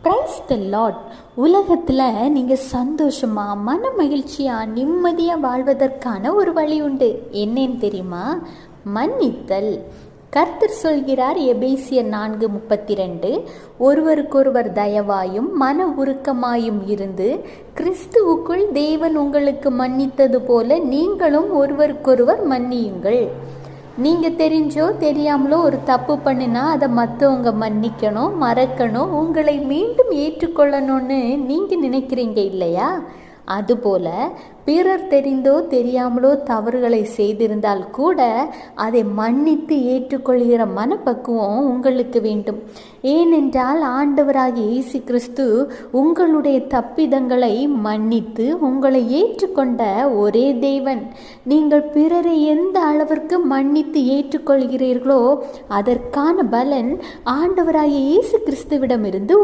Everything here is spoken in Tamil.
Praise the Lord. உலகத்தில் நீங்கள் சந்தோஷமாக மன மகிழ்ச்சியாக நிம்மதியாக வாழ்வதற்கான ஒரு வழி உண்டு. என்னன்னு தெரியுமா? மன்னித்தல். கர்த்தர் சொல்கிறார், எபேசியர் 4:32, ஒருவருக்கொருவர் தயவாயும் மன உருக்கமாயும் இருந்து கிறிஸ்துவுக்குள் தேவன் உங்களுக்கு மன்னித்தது போல நீங்களும் ஒருவருக்கொருவர் மன்னியுங்கள். நீங்கள் தெரிஞ்சோ தெரியாமலோ ஒரு தப்பு பண்ணினா அதை மற்றவங்க மன்னிக்கணும், மறக்கணும், உங்களை மீண்டும் ஏற்றுக்கொள்ளணும்னு நீங்கள் நினைக்கிறீங்க இல்லையா? அதுபோல பிறர் தெரிந்தோ தெரியாமலோ தவறுகளை செய்திருந்தால் கூட அதை மன்னித்து ஏற்றுக்கொள்கிற மனப்பக்குவம் உங்களுக்கு வேண்டும். ஏனென்றால் ஆண்டவராகிய இயேசு கிறிஸ்து உங்களுடைய தப்பிதங்களை மன்னித்து உங்களை ஏற்றுக்கொண்ட ஒரே தேவன். நீங்கள் பிறரை எந்த அளவிற்கு மன்னித்து ஏற்றுக்கொள்கிறீர்களோ அதற்கான பலன் ஆண்டவராகிய இயேசு கிறிஸ்துவிடமிருந்து